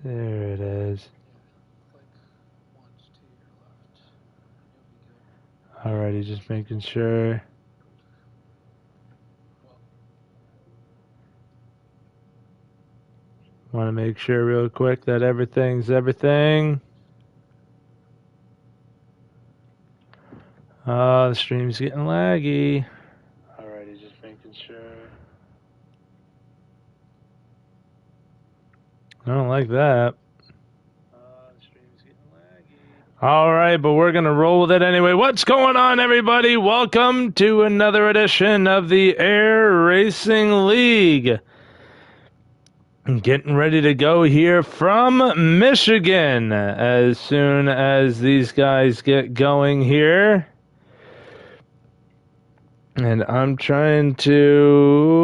There it is. Alrighty, just making sure. Want to make sure real quick that everything's everything. The stream's getting laggy. Alrighty, just making sure. I don't like that. The stream's getting laggy. Alright, but we're going to roll with it anyway. What's going on, everybody? Welcome to another edition of the Air Racing League. Getting ready to go here from Michigan as soon as these guys get going here. And I'm trying to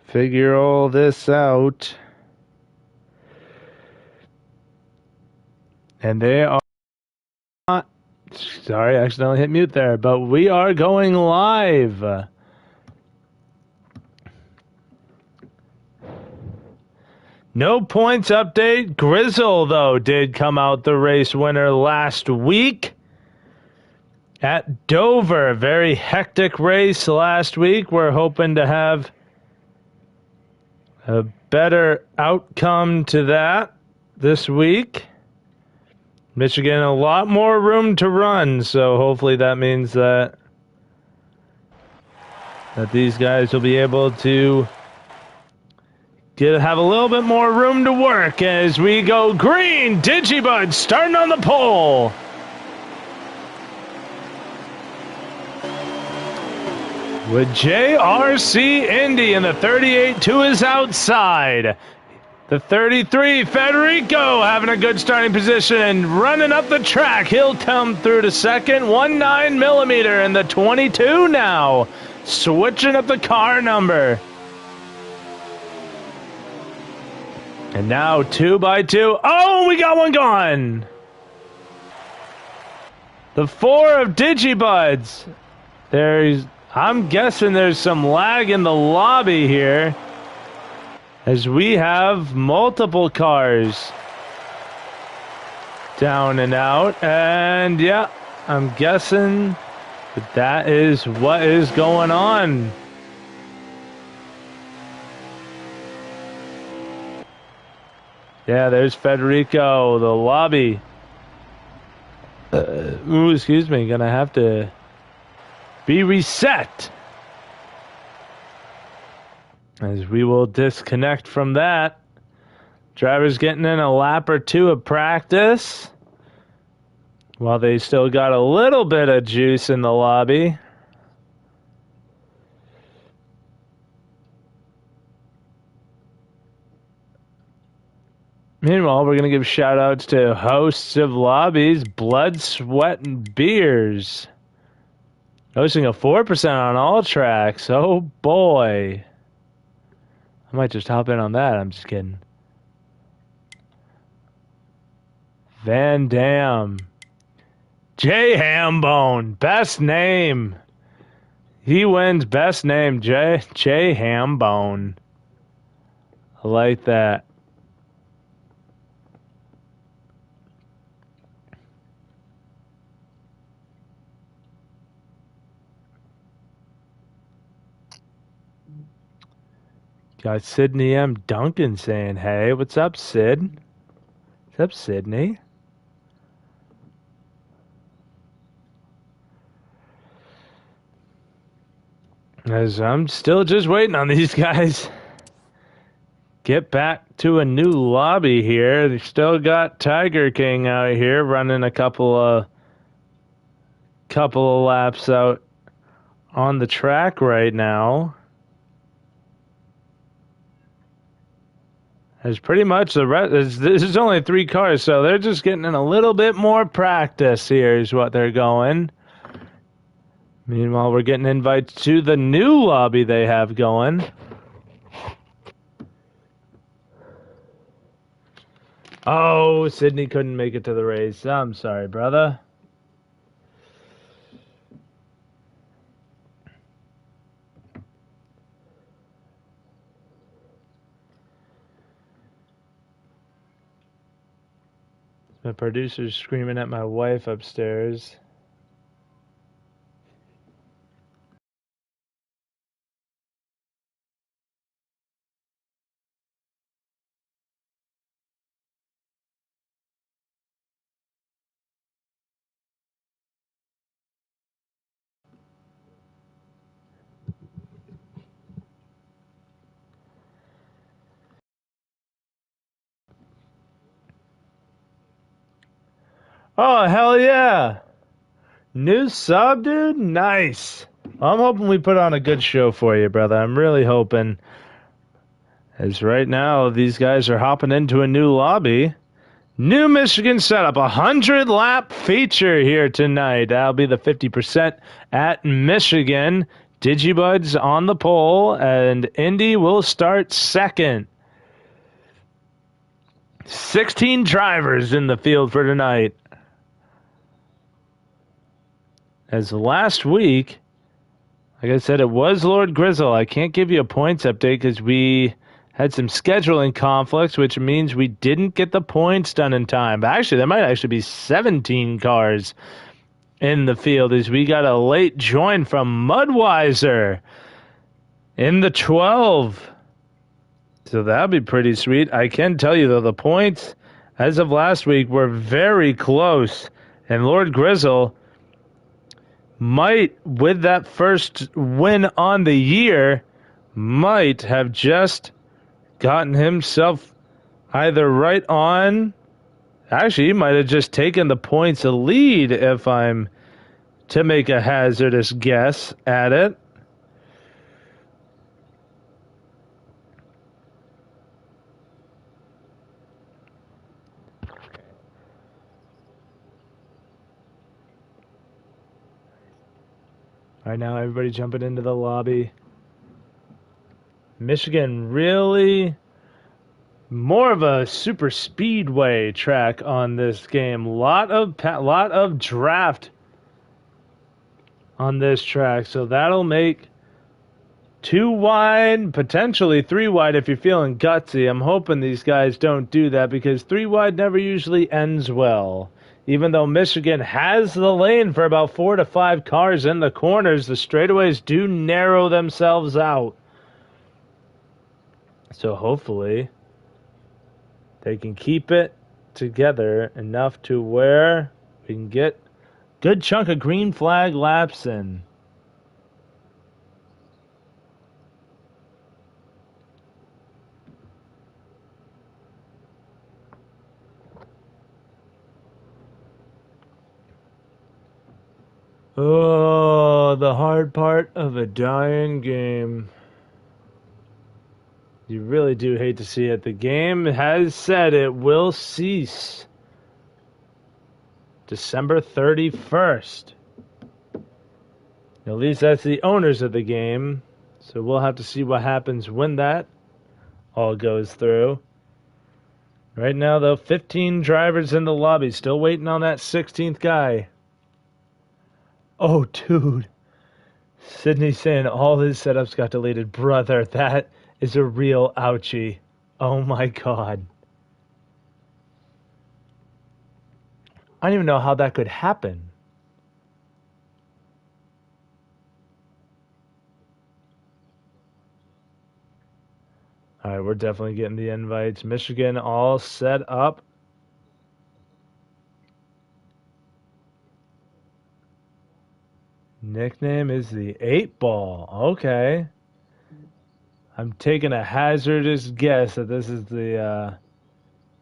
figure all this out. And they are not, sorry, I accidentally hit mute there, but we are going live. No points update. Grizzle, though, did come out the race winner last week at Dover. Very hectic race last week. We're hoping to have a better outcome to that this week. Michigan, a lot more room to run, so hopefully that means that these guys will be able to have a little bit more room to work as we go green. Digibud starting on the pole. With JRC Indy and the 38 to his outside. The 33, Federico, having a good starting position and running up the track. He'll come through to second. 19mm and the 22 now. Switching up the car number. And now 2x2. Oh, we got one gone. The 4 of Digibuds. I'm guessing there's some lag in the lobby here, as we have multiple cars down and out. And yeah, I'm guessing that is what is going on. Yeah, there's Federico, the lobby. Excuse me, gonna have to be reset, as we will disconnect from that. Drivers getting in a lap or two of practice while they still got a little bit of juice in the lobby. Meanwhile, we're going to give shout-outs to hosts of lobbies, Blood, Sweat, and Beers. Hosting a 4% on all tracks. Oh, boy. I might just hop in on that. I'm just kidding. Van Dam. Jay Hambone. Best name. He wins best name. Jay Hambone. I like that. Got Sydney M. Duncan saying, hey, what's up, Sid? What's up, Sydney? As I'm still just waiting on these guys. Get back to a new lobby here. They still got Tiger King out here running a couple of laps out on the track right now. There's pretty much the rest. This is only 3 cars, so they're just getting in a little bit more practice here is what they're going. Meanwhile, we're getting invites to the new lobby they have going. Oh, Sydney couldn't make it to the race. I'm sorry, brother. The producer's screaming at my wife upstairs. Oh, hell yeah. New sub, dude? Nice. I'm hoping we put on a good show for you, brother. I'm really hoping. As right now, these guys are hopping into a new lobby. New Michigan setup, 100-lap feature here tonight. That'll be the 50% at Michigan. Digibuds on the pole, and Indy will start second. 16 drivers in the field for tonight. As last week, like I said, it was Lord Grizzle. I can't give you a points update because we had some scheduling conflicts, which means we didn't get the points done in time. But actually, there might actually be 17 cars in the field as we got a late join from Mudweiser in the 12. So that'll be pretty sweet. I can tell you, though, the points as of last week were very close. And Lord Grizzle might, with that first win on the year, might have just gotten himself either right on. Actually, he might have just taken the points lead if I'm to make a hazardous guess at it. Right now, everybody jumping into the lobby. Michigan really more of a super speedway track on this game. Lot of draft on this track, so that'll make 2 wide, potentially 3 wide if you're feeling gutsy. I'm hoping these guys don't do that because 3 wide never usually ends well. Even though Michigan has the lane for about 4 to 5 cars in the corners, the straightaways do narrow themselves out. So hopefully they can keep it together enough to where we can get a good chunk of green flag laps in. Oh, the hard part of a dying game. You really do hate to see it. The game has said it will cease December 31st. At least that's the owners of the game. So we'll have to see what happens when that all goes through. Right now, though, 15 drivers in the lobby. Still waiting on that 16th guy. Oh, dude. Sydney saying all his setups got deleted. Brother, that is a real ouchie. Oh, my God. I don't even know how that could happen. All right, we're definitely getting the invites. Michigan all set up. Nickname is the 8 Ball. Okay. I'm taking a hazardous guess that this is the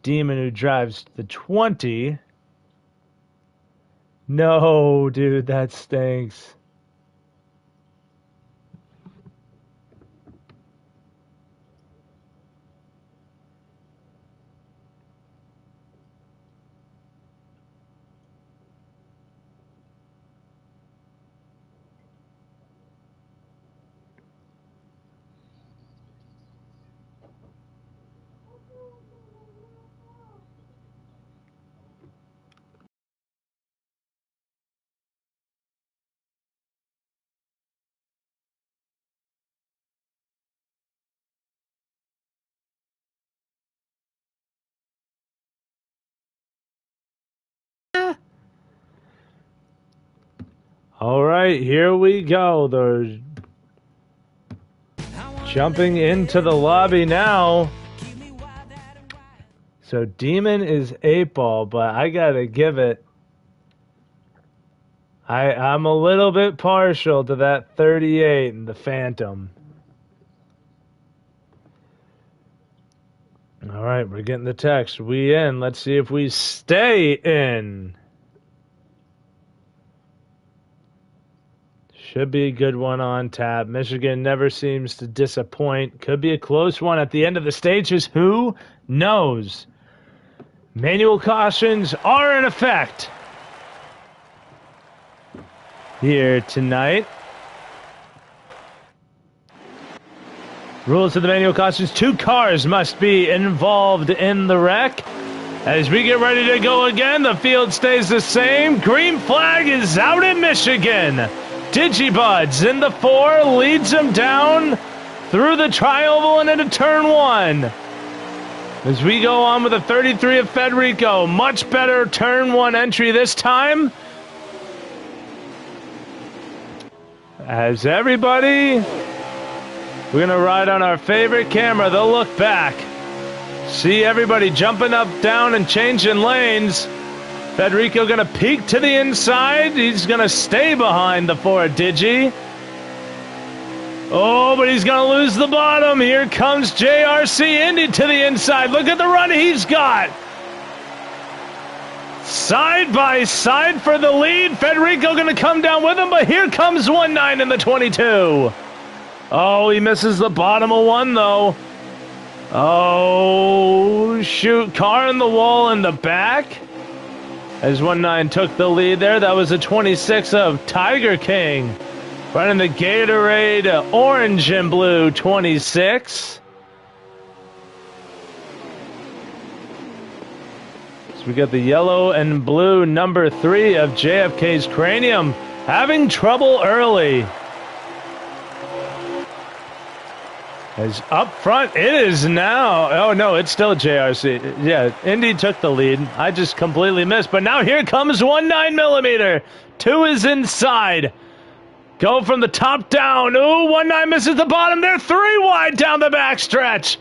demon who drives the 20. No, dude, that stinks. All right, here we go. They're jumping into the lobby now. So Demon is 8-ball, but I gotta give it. I'm a little bit partial to that 38 and the Phantom. All right, we're getting the text. We in. Let's see if we stay in. Should be a good one on tap. Michigan never seems to disappoint. Could be a close one at the end of the stages. Who knows? Manual cautions are in effect here tonight. Rules of the manual cautions. 2 cars must be involved in the wreck. As we get ready to go again, the field stays the same. Green flag is out in Michigan. Digibuds in the 4 leads them down through the tri-oval and into turn 1. As we go on with the 33 of Federico, much better turn 1 entry this time. As everybody, we're going to ride on our favorite camera, the look back. See everybody jumping up, down, and changing lanes. Federico going to peek to the inside. He's going to stay behind the 4 Digi. Oh, but he's going to lose the bottom. Here comes JRC Indy to the inside. Look at the run he's got. Side by side for the lead. Federico going to come down with him, but here comes 1-9 in the 22. Oh, he misses the bottom of 1, though. Oh, shoot. Car in the wall in the back. As 1-9 took the lead there. That was a 26 of Tiger King. Running the Gatorade orange and blue 26. So we got the yellow and blue number 3 of JFK's Cranium. Having trouble early. As up front, it is now. Oh, no, it's still JRC. Yeah, Indy took the lead. I just completely missed. But now here comes 19mm. 2 is inside. Go from the top down. Ooh, 19 misses the bottom. They're 3 wide down the backstretch.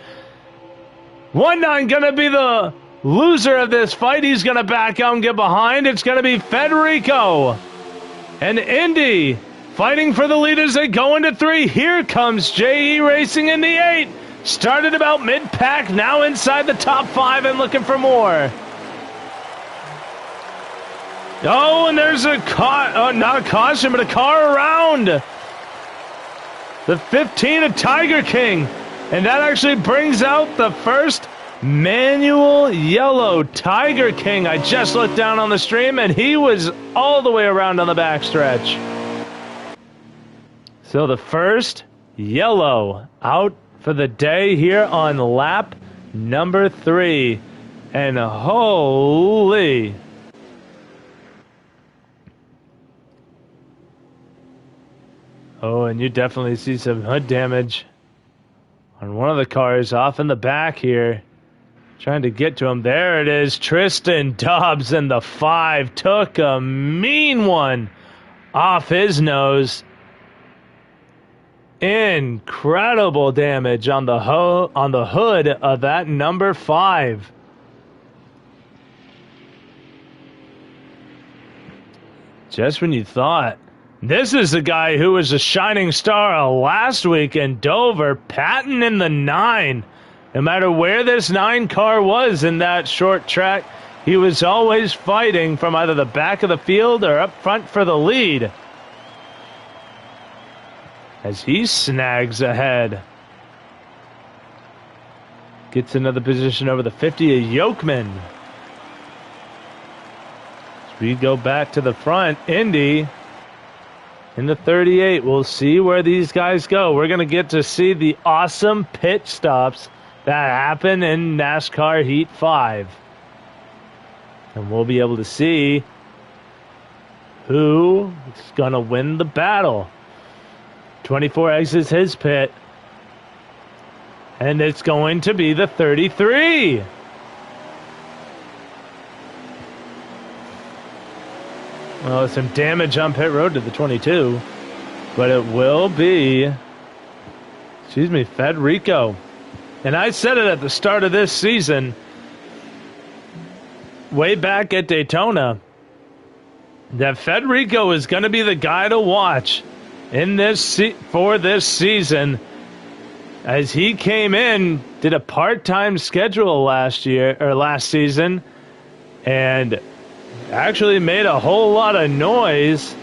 19 going to be the loser of this fight. He's going to back out and get behind. It's going to be Federico and Indy fighting for the lead as they go into 3. Here comes JE Racing in the 8. Started about mid-pack, now inside the top 5 and looking for more. Oh, and there's a car, not a caution, but a car around. The 15 of Tiger King. And that actually brings out the first manual yellow Tiger King. I just looked down on the stream, and he was all the way around on the backstretch. So the first yellow out for the day here on lap number 3. And holy... Oh, and you definitely see some hood damage on one of the cars off in the back here. Trying to get to him. There it is. Tristan Dobbs in the 5 took a mean one off his nose. Incredible damage on the hood of that number 5. Just when you thought, this is the guy who was a shining star last week in Dover, Patton in the 9. No matter where this 9 car was in that short track, he was always fighting from either the back of the field or up front for the lead. As he snags ahead. Gets another position over the 50 of Yokeman. As we go back to the front, Indy in the 38. We'll see where these guys go. We're going to get to see the awesome pit stops that happen in NASCAR Heat 5. And we'll be able to see who is going to win the battle. 24 exits his pit. And it's going to be the 33. Well, some damage on pit road to the 22. But it will be, Federico. And I said it at the start of this season, way back at Daytona, that Federico is going to be the guy to watch for this season, as he came in, did a part-time schedule last season, and actually made a whole lot of noise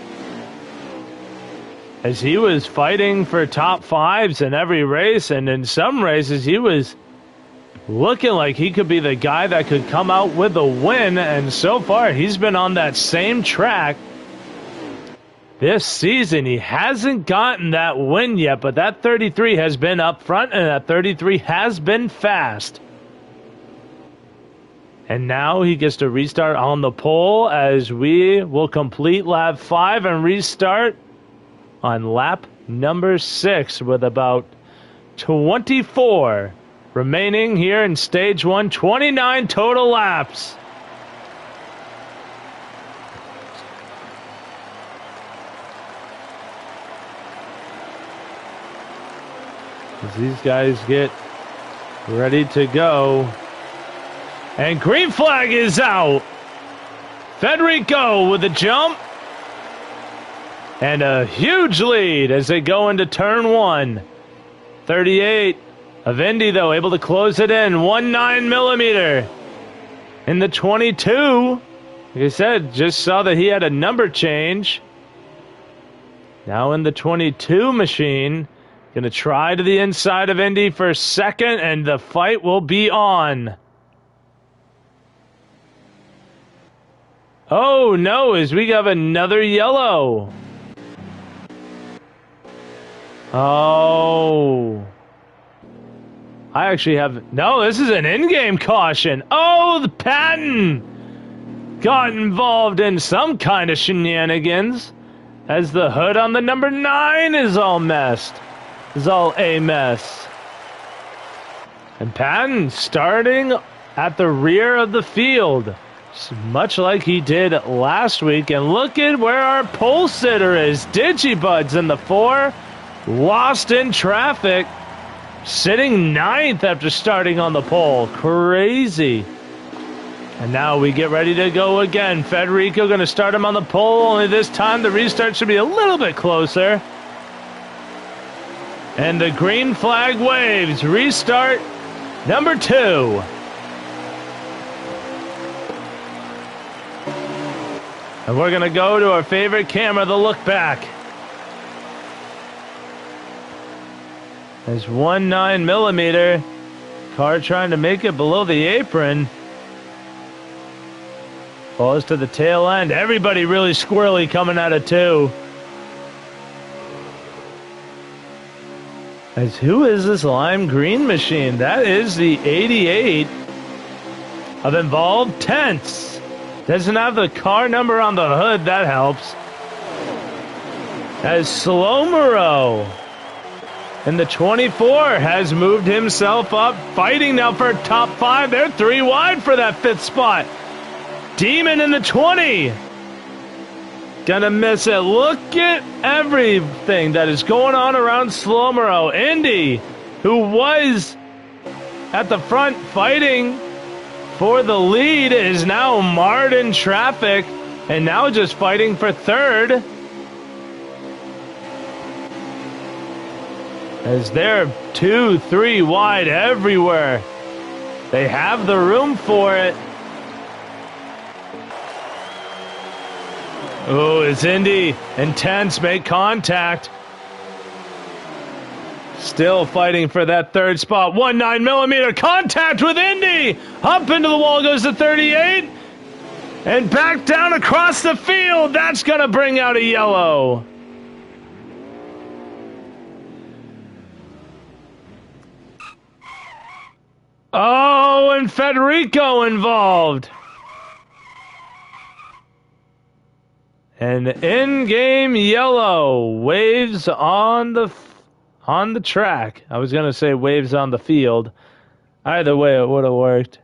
as he was fighting for top fives in every race, and in some races he was looking like he could be the guy that could come out with a win, and so far he's been on that same track this season. He hasn't gotten that win yet, but that 33 has been up front, and that 33 has been fast. And now he gets to restart on the pole as we will complete lap 5 and restart on lap number 6 with about 24 remaining here in stage 1. 29 total laps. As these guys get ready to go. And green flag is out. Federico with a jump. And a huge lead as they go into turn 1. 38 of Indy, though, able to close it in. 1.9 millimeter. In the 22, like I said, just saw that he had a number change. Now in the 22 machine, going to try to the inside of Indy for second, and the fight will be on. Oh, no, as we have another yellow. Oh. I actually have... No, this is an in-game caution. Oh, the Patton got involved in some kind of shenanigans as the hood on the number 9 is all messed. Is all a mess. And Patton starting at the rear of the field, much like he did last week. And look at where our pole sitter is. Digibuds in the 4, lost in traffic, sitting 9th after starting on the pole. Crazy. And now we get ready to go again. Federico going to start him on the pole, only this time the restart should be a little bit closer. And the green flag waves. Restart number 2. And we're going to go to our favorite camera, the look back. There's 1.9 millimeter. Car trying to make it below the apron. Falls to the tail end. Everybody really squirrely coming out of 2. As who is this lime green machine? That is the 88 of Involved Tents. Doesn't have the car number on the hood. That helps. As Slomero in the 24 has moved himself up, fighting now for top 5. They're 3 wide for that 5th spot. Demon in the 20. Gonna miss it. Look at everything that is going on around Slomero. Indy, who was at the front fighting for the lead, is now marred in traffic and now just fighting for 3rd. As they're 2, 3 wide everywhere. They have the room for it. Oh, it's Indy and Tense make contact. Still fighting for that 3rd spot. 1.9 millimeter contact with Indy. Up into the wall goes the 38. And back down across the field. That's going to bring out a yellow. Oh, and Federico involved. An in-game yellow. Waves on the track. I was going to say waves on the field. Either way, it would have worked.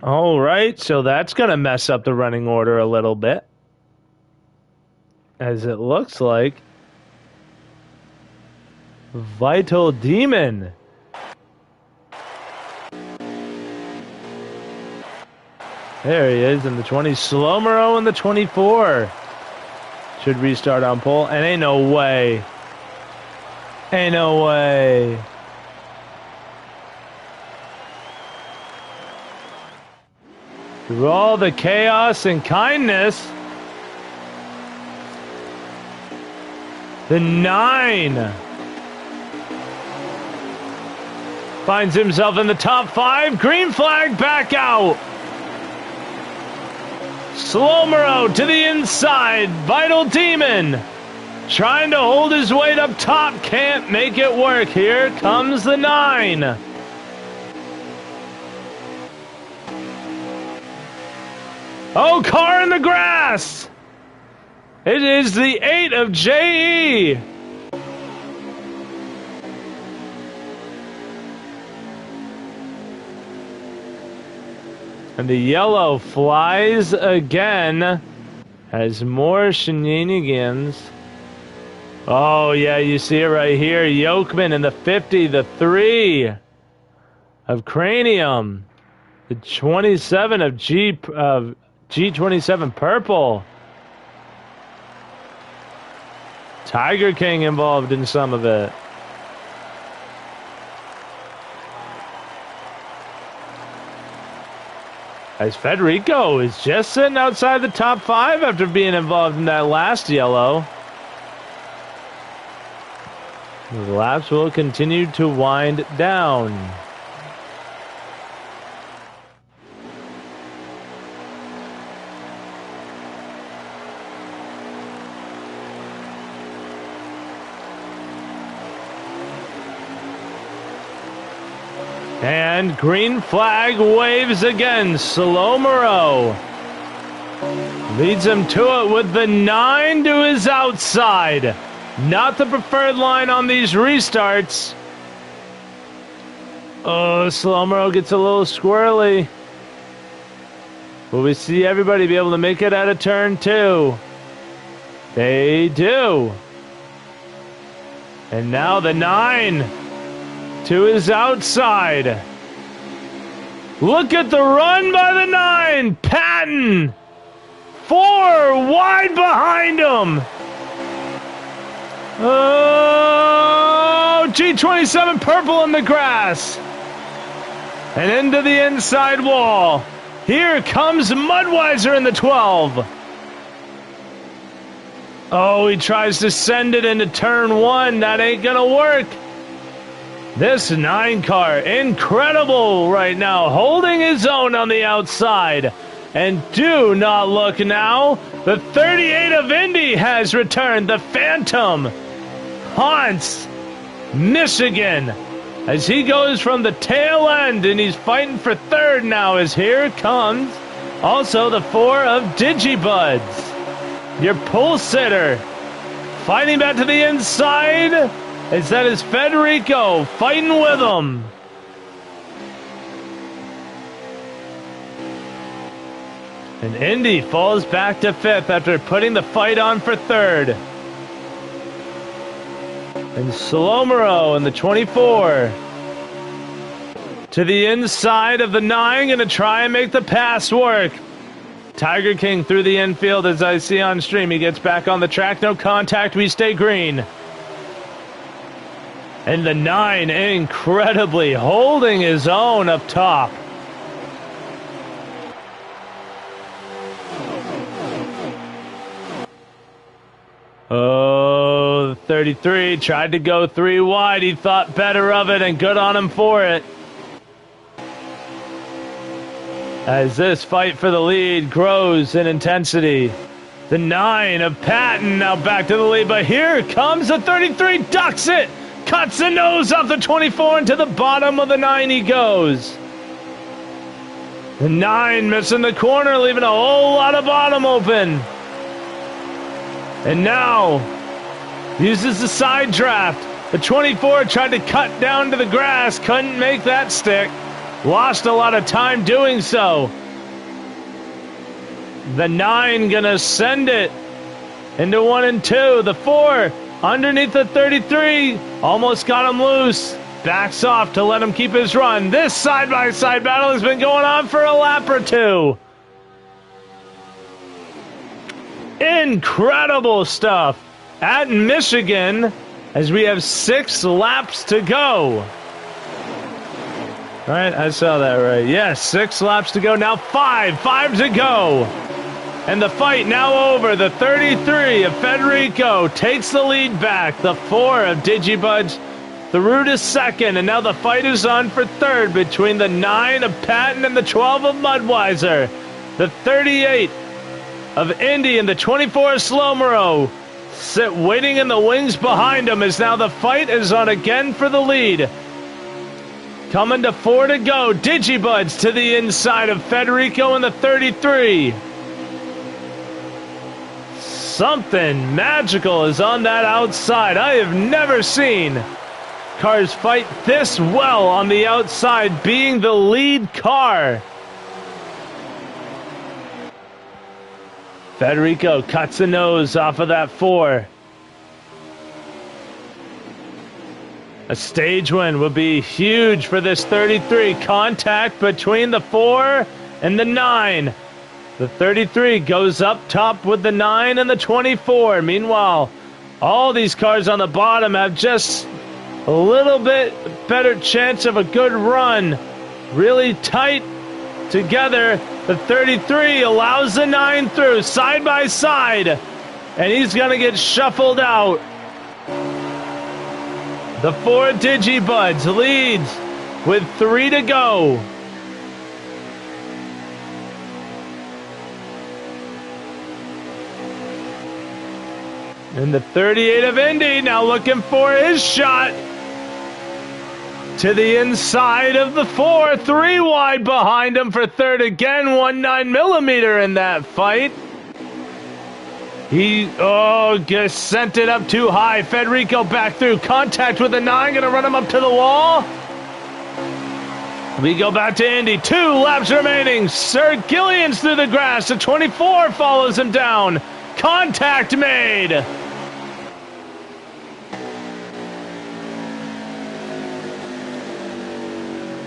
All right, so that's going to mess up the running order a little bit. As it looks like Vital Demon. There he is in the 20. Slowmero in the 24. Should restart on pole. And ain't no way. Ain't no way. Through all the chaos and kindness, the 9 finds himself in the top 5. Green flag back out. Slowmero to the inside. Vital Demon trying to hold his weight up top. Can't make it work. Here comes the 9. Oh, car in the grass. It is the 8 of JE. And the yellow flies again. Has more shenanigans. Oh, yeah, you see it right here. Yokeman in the 50, the 3 of Cranium. The 27 of G27 purple. Tiger King involved in some of it. As Federico is just sitting outside the top 5 after being involved in that last yellow. The laps will continue to wind down. And green flag waves again. Slowmero leads him to it with the 9 to his outside. Not the preferred line on these restarts. Oh, Slowmero gets a little squirrely. Will we see everybody be able to make it out of turn 2? They do. And now the 9 to his outside. Look at the run by the 9. Patton 4 wide behind him. Oh, G27 purple in the grass. And into the inside wall. Here comes Mudweiser in the 12. Oh, he tries to send it into turn 1. That ain't gonna work. This 9 car, incredible right now, holding his own on the outside. And do not look now, the 38 of Indy has returned, the Phantom haunts Michigan as he goes from the tail end, and he's fighting for 3rd now as here comes also the 4 of Digibuds. Your pull sitter fighting back to the inside. As that is Federico fighting with him. And Indy falls back to 5th after putting the fight on for 3rd. And Slowmero in the 24. To the inside of the 9, gonna try and make the pass work. Tiger King through the infield as I see on stream. He gets back on the track, no contact, we stay green. And the 9 incredibly holding his own up top. Oh, 33 tried to go 3 wide. He thought better of it, and good on him for it. As this fight for the lead grows in intensity. The 9 of Patton now back to the lead, but here comes the 33, ducks it. Cuts the nose off the 24, and to the bottom of the 9 he goes. The 9 missing the corner, leaving a whole lot of bottom open. And now uses the side draft. The 24 tried to cut down to the grass, couldn't make that stick. Lost a lot of time doing so. The 9 gonna send it into 1 and 2. The 4 underneath the 33. Almost got him loose. Backs off to let him keep his run. This side-by-side battle has been going on for a lap or two. Incredible stuff at Michigan as we have 6 laps to go. Right, I saw that right. Yes, 6 laps to go. Now 5 to go. And the fight now over. The 33 of Federico takes the lead back. The 4 of Digibuds through to second. And now the fight is on for third between the 9 of Patton and the 12 of Mudweiser. The 38 of Indy and the 24 of Slomero sit waiting in the wings behind him as now the fight is on again for the lead. Coming to 4 to go. Digibuds to the inside of Federico and the 33. Something magical is on that outside. I have never seen cars fight this well on the outside, being the lead car. Federico cuts the nose off of that 4. A stage win would be huge for this 33. Contact between the 4 and the 9. The 33 goes up top with the 9 and the 24. Meanwhile, all these cars on the bottom have just a little bit better chance of a good run. Really tight together. The 33 allows the 9 through side by side, and he's going to get shuffled out. The 4 Digibuds leads with 3 to go. And the 38 of Indy now looking for his shot. To the inside of the 4, 3 wide behind him for third again. 19mm in that fight. He, just sent it up too high. Federico back through. Contact with the 9. Going to run him up to the wall. We go back to Indy. 2 laps remaining. Sir Gillian's through the grass. The 24 follows him down. Contact made.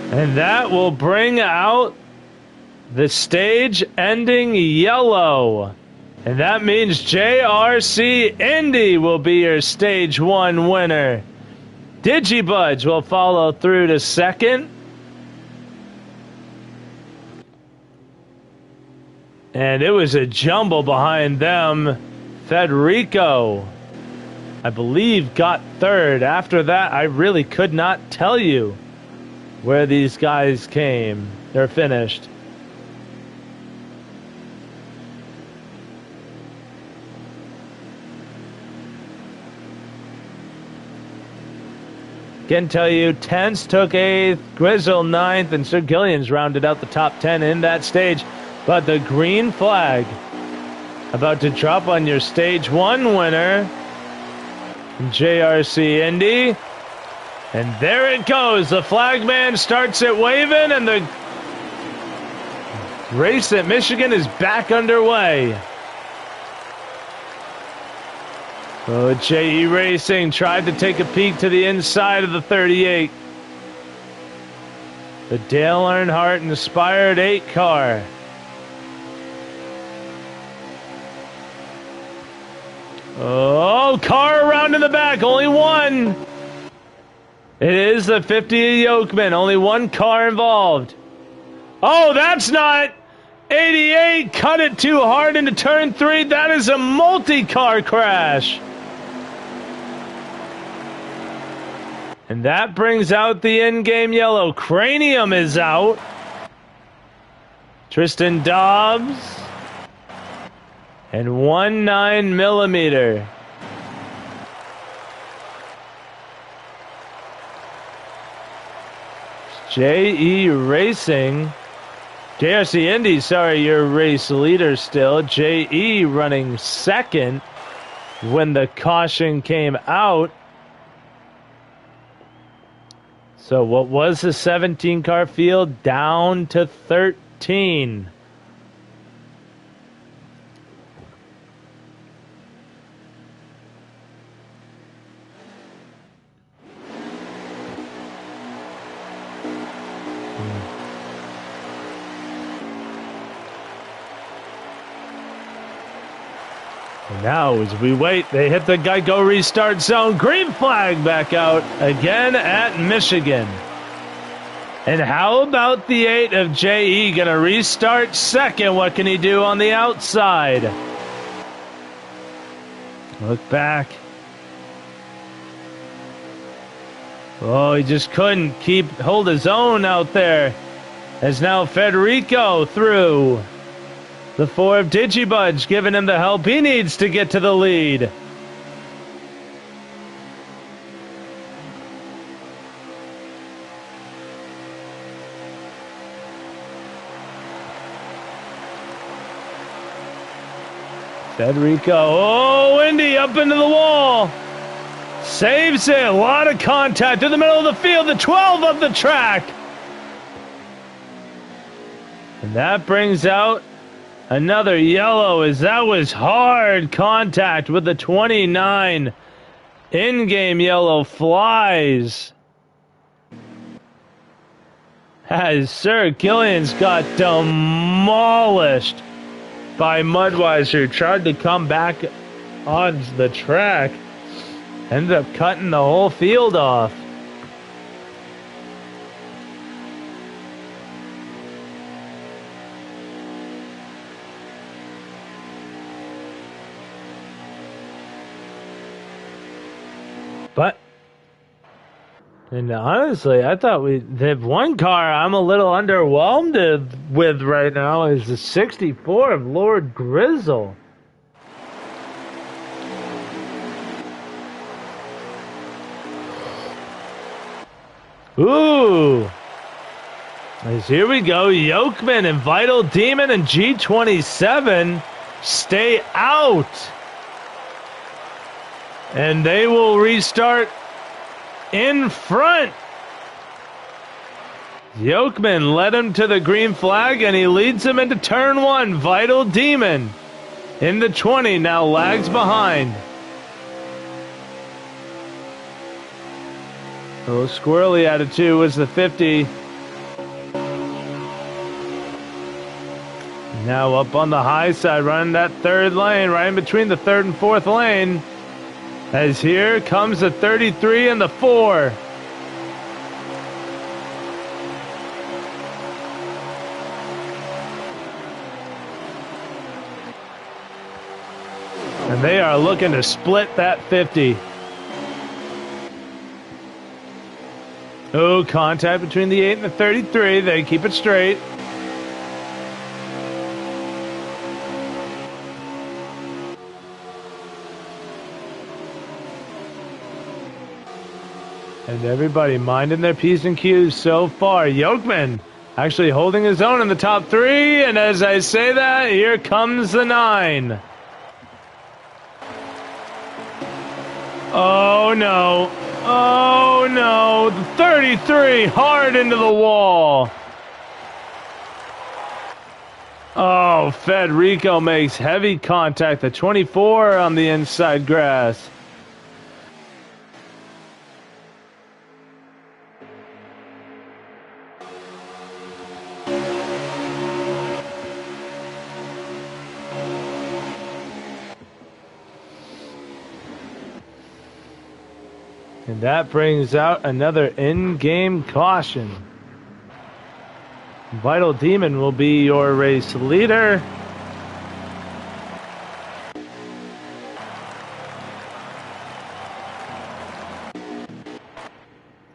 And that will bring out the stage ending yellow. And that means JRC Indy will be your Stage 1 winner. Digibuds will follow through to second. And it was a jumble behind them. Federico, I believe, got third. After that, I really could not tell you where these guys came. They're finished. Can tell you, Tense took 8th, Grizzle 9th, and Sir Gillian's rounded out the top 10 in that stage. But the green flag about to drop on your Stage 1 winner, JRC Indy. And there it goes. The flagman starts it waving, and the race at Michigan is back underway. Oh, JE Racing tried to take a peek to the inside of the 38. The Dale Earnhardt inspired 8 car. Oh, car around in the back, only one. It is the 50 of Yokeman, only one car involved. Oh, that's not 88, cut it too hard into turn 3. That is a multi-car crash. And that brings out the in-game yellow. Cranium is out. Tristan Dobbs. And 19mm. JE Racing. JRC Indy, sorry, your race leader still. JE running second when the caution came out. So what was the 17-car field down to 13. And now, as we wait, they hit the Geico restart zone. Green flag back out again at Michigan. And how about the 8 of J.E. going to restart second? What can he do on the outside? Look back. Oh, he just couldn't hold his own out there. As now Federico through. The 4 of Digibudge giving him the help he needs to get to the lead. Federico, oh, Indy up into the wall. Saves it, a lot of contact in the middle of the field, the 12 of the track. And that brings out another yellow, as that was hard contact with the 29. In-game yellow flies. As Sir Gillian's got demolished by Mudweiser. Tried to come back on the track. Ended up cutting the whole field off. But, and honestly, I thought the one car I'm a little underwhelmed with right now is the 64 of Lord Grizzle. Ooh. As here we go, Yokeman and Vital Demon and G27 stay out. And they will restart in front. Yokeman led him to the green flag, and he leads him into turn 1. Vital Demon in the 20 now lags behind. A little squirrely attitude was the 50. Now up on the high side, running that third lane, right in between the third and fourth lane. As here comes the 33 and the 4. And they are looking to split that 50. Oh, contact between the 8 and the 33. They keep it straight. And everybody minding their P's and Q's so far. Yokeman actually holding his own in the top 3. And as I say that, here comes the 9. Oh, no. Oh, no. The 33 hard into the wall. Oh, Federico makes heavy contact. The 24 on the inside grass. And that brings out another in-game caution. Vital Demon will be your race leader.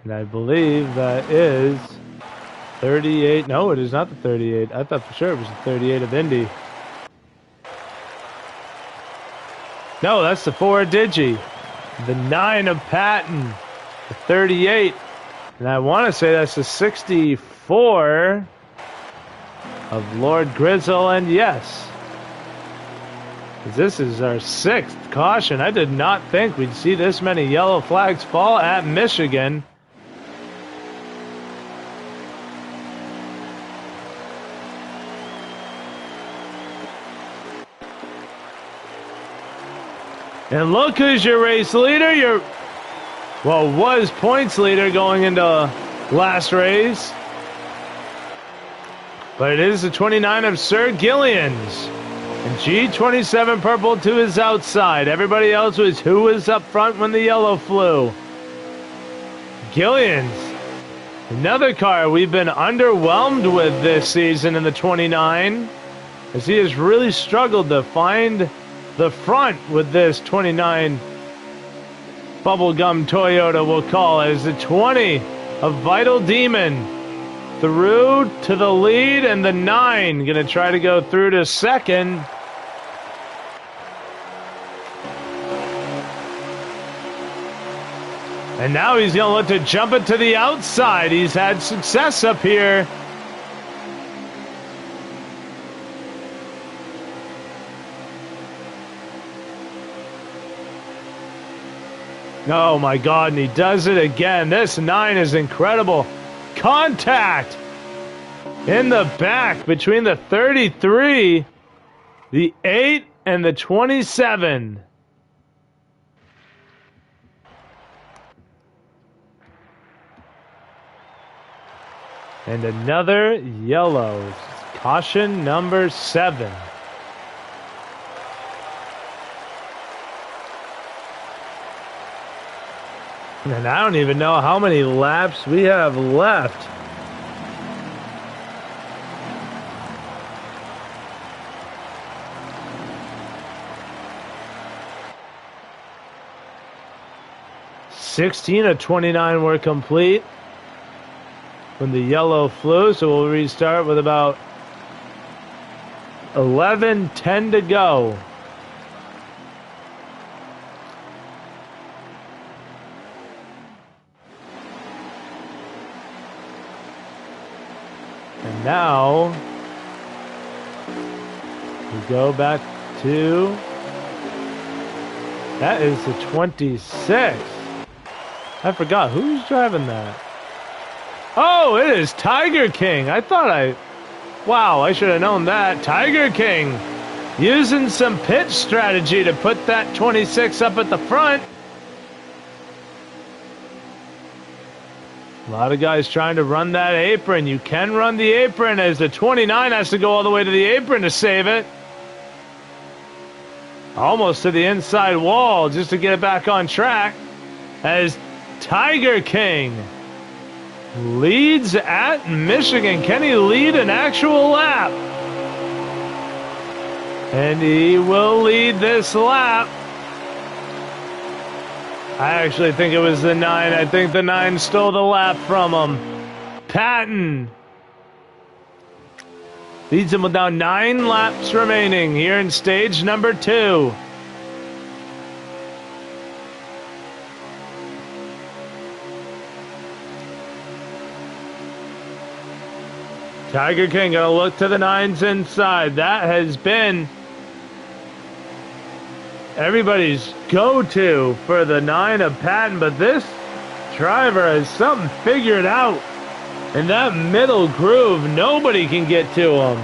And I believe that is 38. No, it is not the 38. I thought for sure it was the 38 of Indy. No, that's the 4 of Digi. The 9 of Patton, the 38, and I want to say that's the 64 of Lord Grizzle, and yes, this is our 6th caution. I did not think we'd see this many yellow flags fall at Michigan. And look who's your race leader. Was points leader going into last race. But it is the 29 of Sir Gillians. And G27 purple to his outside. Everybody else was who was up front when the yellow flew. Gillians. Another car we've been underwhelmed with this season in the 29. As he has really struggled to find the front with this 29 bubblegum Toyota, we'll call it, as the 20 of Vital Demon through to the lead, and the 9 gonna try to go through to second. And now he's gonna look to jump it to the outside. He's had success up here. Oh my God, and he does it again. This 9 is incredible. Contact in the back between the 33, the 8, and the 27. And another yellow. Caution number 7. And I don't even know how many laps we have left. of 29 were complete when the yellow flew, so we'll restart with about 11:10 to go. And now we go back to, that is the 26. I forgot who's driving that. Oh, it is Tiger King. Wow, I should have known that. Tiger King using some pit strategy to put that 26 up at the front. A lot of guys trying to run that apron. You can run the apron, as the 29 has to go all the way to the apron to save it. Almost to the inside wall just to get it back on track. As Tiger King leads at Michigan. Can he lead an actual lap? And he will lead this lap. I actually think it was the 9. I think the 9 stole the lap from him. Patton leads him with now 9 laps remaining here in stage number 2. Tiger King gonna look to the 9s inside. That has been everybody's go-to for the 9 of Patton, but this driver has something figured out. In that middle groove, nobody can get to him.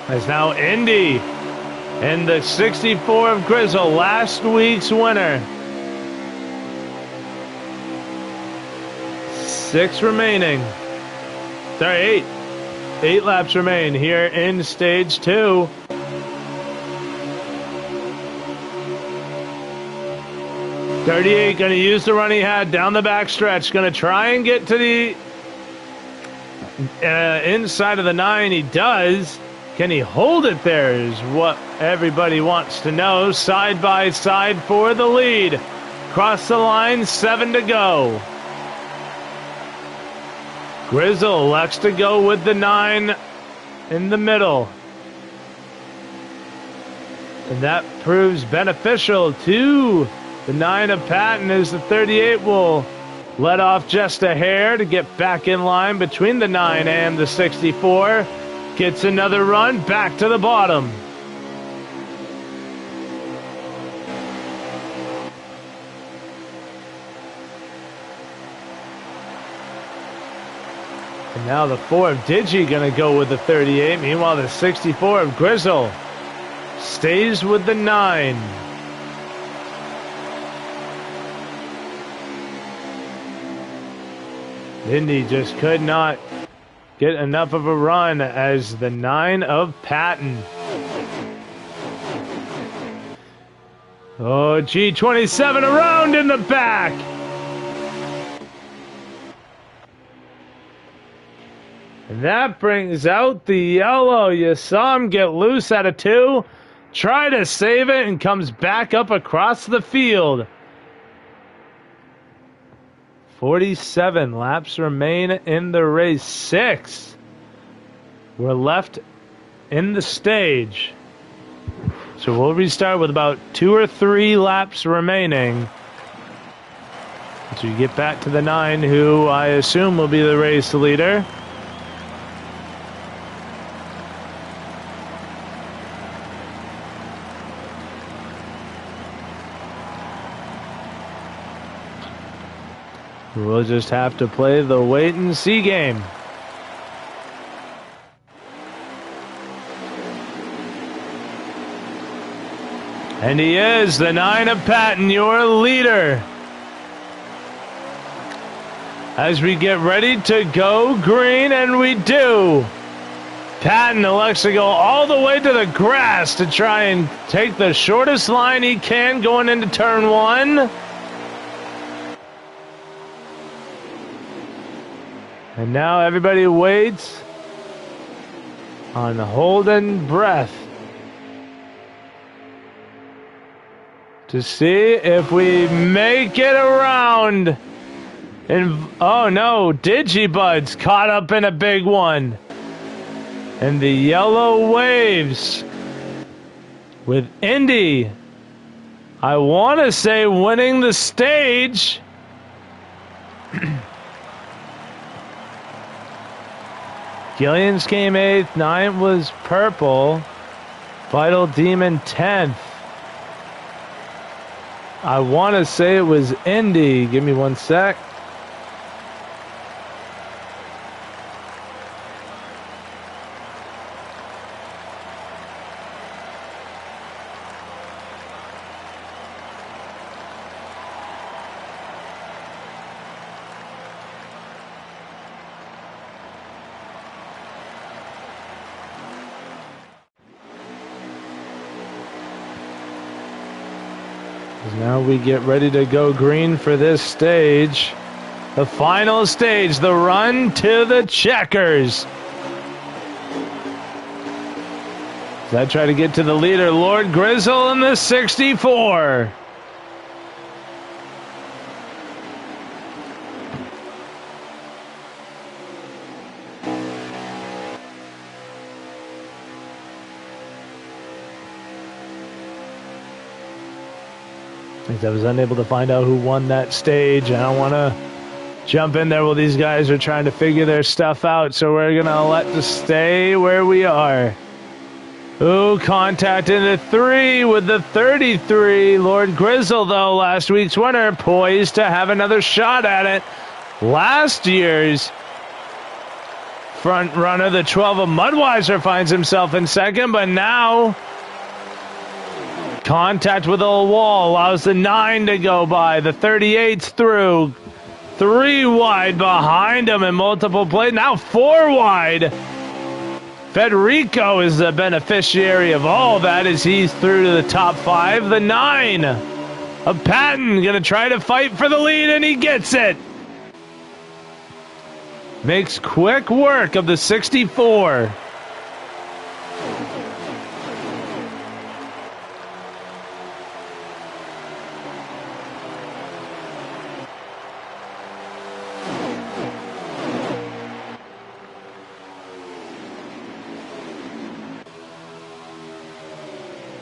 As now Indy and the 64 of Grizzle, last week's winner. 6 remaining. Sorry, 8 laps remain here in stage 2. .38 going to use the run he had down the backstretch. Going to try and get to the inside of the 9. He does. Can he hold it there is what everybody wants to know. Side by side for the lead. Cross the line, 7 to go. Grizzle elects to go with the 9 in the middle. And that proves beneficial to the 9 of Patton, as the 38 will let off just a hair to get back in line between the 9 and the 64. Gets another run back to the bottom. And now the 4 of Digi going to go with the 38. Meanwhile, the 64 of Grizzle stays with the 9. Indy just could not get enough of a run as the 9 of Patton. Oh, G27 around in the back. And that brings out the yellow. You saw him get loose at a 2. Try to save it and comes back up across the field. 47 laps remain in the race. 6 were left in the stage. So we'll restart with about 2 or 3 laps remaining. So you get back to the 9, who I assume will be the race leader. We'll just have to play the wait and see game. And he is the 9 of Patton, your leader. As we get ready to go green, and we do. Patton elects to go all the way to the grass to try and take the shortest line he can going into turn 1. And now everybody waits on holding breath to see if we make it around. And oh no, Digibud's caught up in a big one. And the yellow waves with Indy, I want to say, winning the stage. Gillians came 8th, 9th was Purple, Vital Demon 10th. I want to say it was Indy. Give me one sec. Now we get ready to go green for this stage. The final stage, the run to the checkers. As I try to get to the leader, Lord Grizzle in the 64. I was unable to find out who won that stage. I don't want to jump in there while these guys are trying to figure their stuff out, so we're going to let this stay where we are. Ooh, contact in the 3 with the 33. Lord Grizzle, though, last week's winner, poised to have another shot at it. Last year's front runner, the 12 of Mudweiser, finds himself in second, but now contact with a wall allows the 9 to go by. The 38's through. 3 wide behind him in multiple plays. Now 4 wide. Federico is the beneficiary of all that as he's through to the top 5. The 9 of Patton going to try to fight for the lead, and he gets it. Makes quick work of the 64.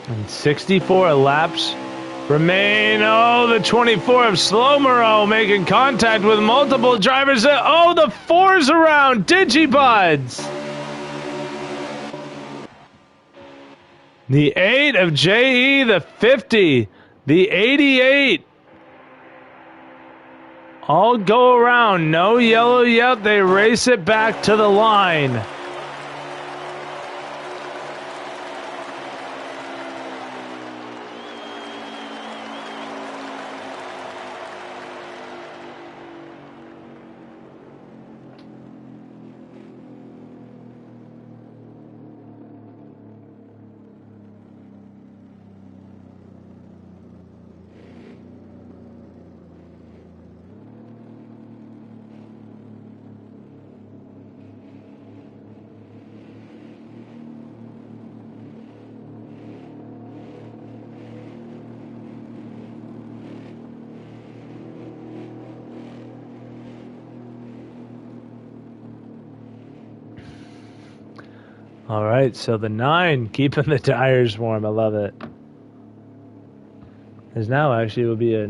And 64 laps remain. Oh, the 24 of Slowmero making contact with multiple drivers. Oh, the 4's around. Digibuds. The 8 of JE, the 50, the 88. All go around. No yellow yet. They race it back to the line. All right, so the 9 keeping the tires warm. I love it. As now actually will be a...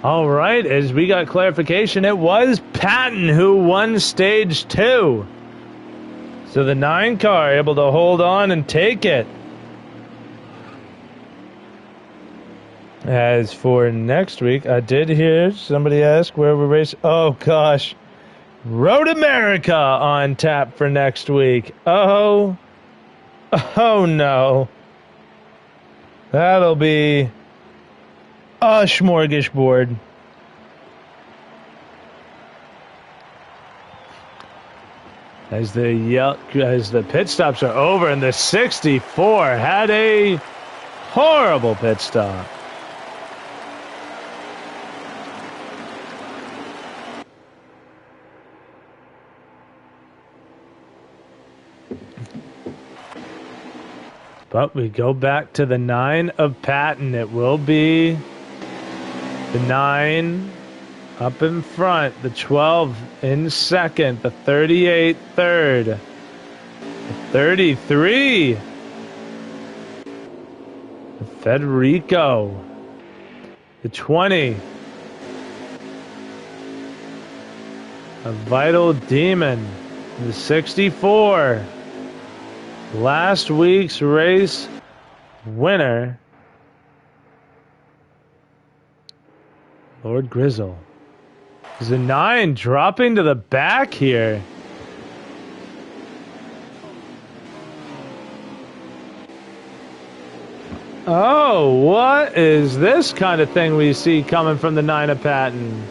All right, as we got clarification, it was Patton who won stage 2. So the 9 car able to hold on and take it. As for next week, I did hear somebody ask where we're racing. Oh, gosh. Road America on tap for next week. Oh no. That'll be... a smorgasbord. As the pit stops are over, and the 64 had a horrible pit stop. But we go back to the 9 of Patton. It will be the 9 up in front, the 12 in second, the 38 third, the 33, the Federico, the 20, a Vital Demon, the 64, last week's race winner, Lord Grizzle. Is a 9 dropping to the back here? Oh, what is this kind of thing we see coming from the 9 of Patton?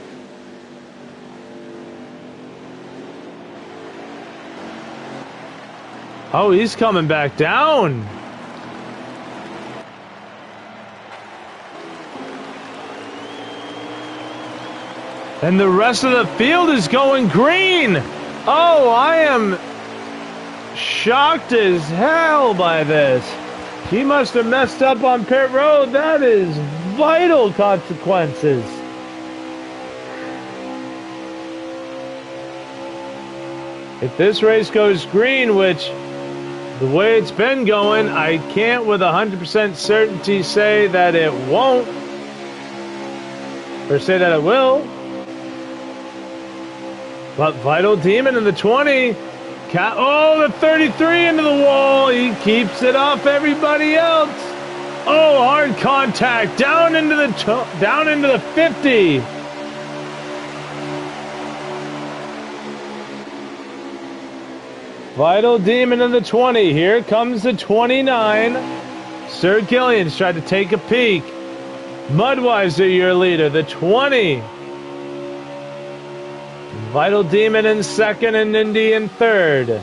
Oh, he's coming back down. And the rest of the field is going green. Oh, I am shocked as hell by this. He must have messed up on pit road. That is vital consequences. If this race goes green, which the way it's been going, I can't with 100% certainty say that it won't, or say that it will. But Vital Demon in the 20. Oh, the 33 into the wall. He keeps it off everybody else. Oh, hard contact down into the 50. Vital Demon in the 20. Here comes the 29. Sir Gillian's tried to take a peek. Mudweiser, your leader. The 20. Vital Demon in second and Indy in third.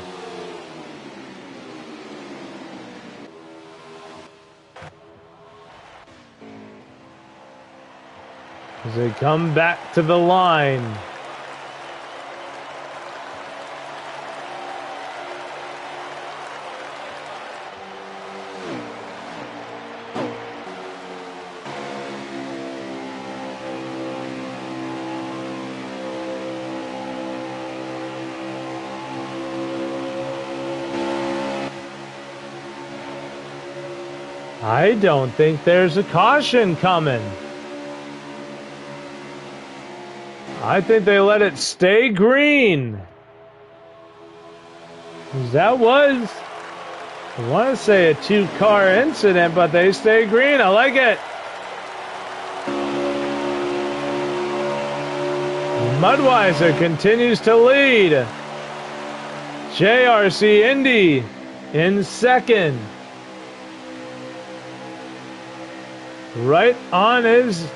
As they come back to the line. I don't think there's a caution coming. I think they let it stay green. That was, I want to say, a 2-car incident, but they stay green. I like it. Mudweiser continues to lead. JRC Indy in second. Right on his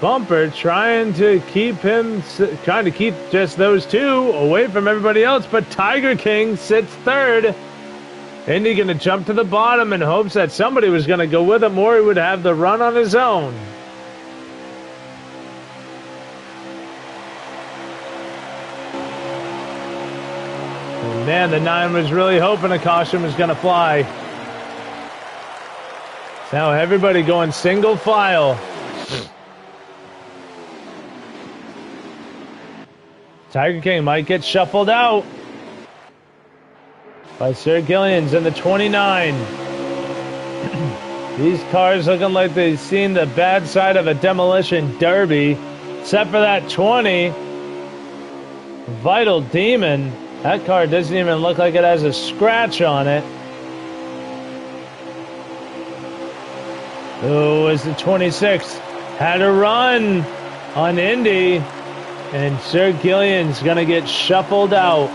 bumper, trying to keep just those two away from everybody else. But Tiger King sits third. Indy going to jump to the bottom in hopes that somebody was going to go with him or he would have the run on his own. And man, the 9 was really hoping a caution was going to fly. Now everybody going single file. Tiger King might get shuffled out by Sir Gillians in the 29. These cars looking like they've seen the bad side of a demolition derby. Except for that 20. Vital Demon. That car doesn't even look like it has a scratch on it. Oh, it's the 26. Had a run on Indy. And Sir Gillian's going to get shuffled out.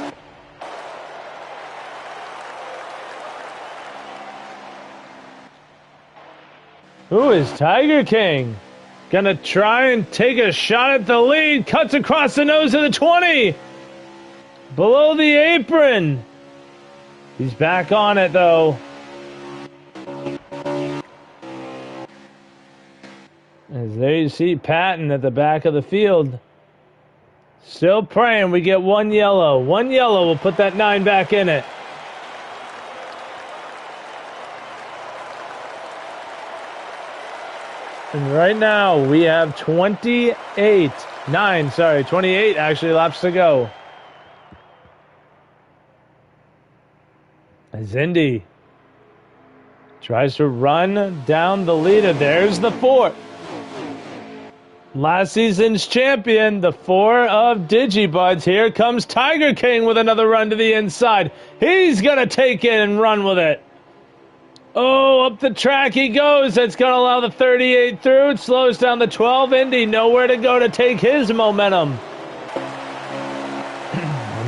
Who is Tiger King? Gonna try and take a shot at the lead. Cuts across the nose of the 20. Below the apron. He's back on it though. As there you see Patton at the back of the field. Still praying we get one yellow. One yellow will put that 9 back in it. And right now we have 28 actually laps to go. As Indy tries to run down the leader. There's the 4. Last season's champion, the 4 of Digibuds. Here comes Tiger King with another run to the inside. He's going to take it and run with it. Oh, up the track he goes. That's going to allow the 38 through. It slows down the 12. Indy, nowhere to go to take his momentum.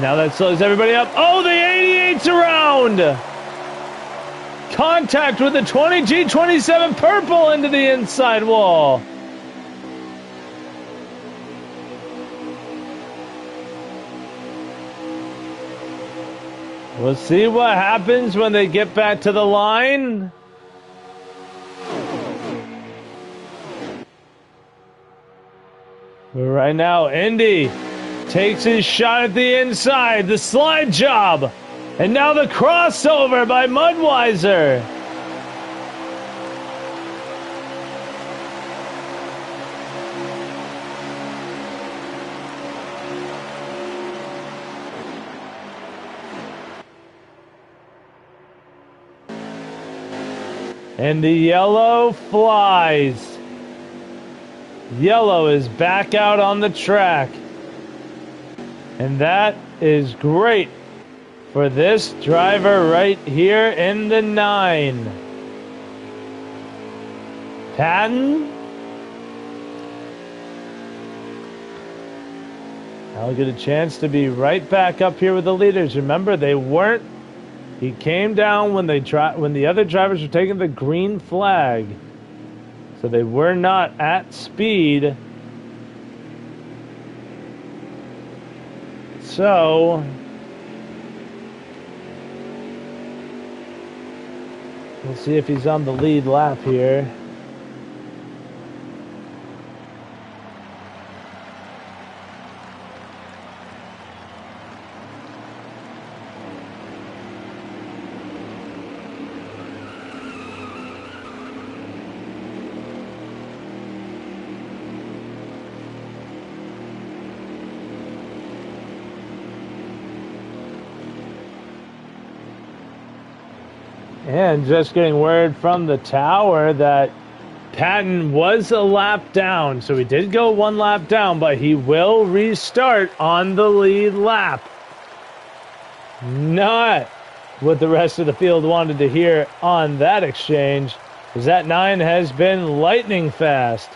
Now that slows everybody up. Oh, the 88's around. Contact with the 20 G27 purple into the inside wall. We'll see what happens when they get back to the line. But right now, Indy takes his shot at the inside. The slide job. And now the crossover by Mudweiser. And the yellow flies. Yellow is back out on the track. And that is great for this driver right here in the 9. Patton. I'll get a chance to be right back up here with the leaders. Remember, they weren't. He came down when the other drivers were taking the green flag. So they were not at speed. So we'll see if he's on the lead lap here. And just getting word from the tower that Patton was a lap down. So he did go one lap down, but he will restart on the lead lap. Not what the rest of the field wanted to hear on that exchange, because that 9 has been lightning fast.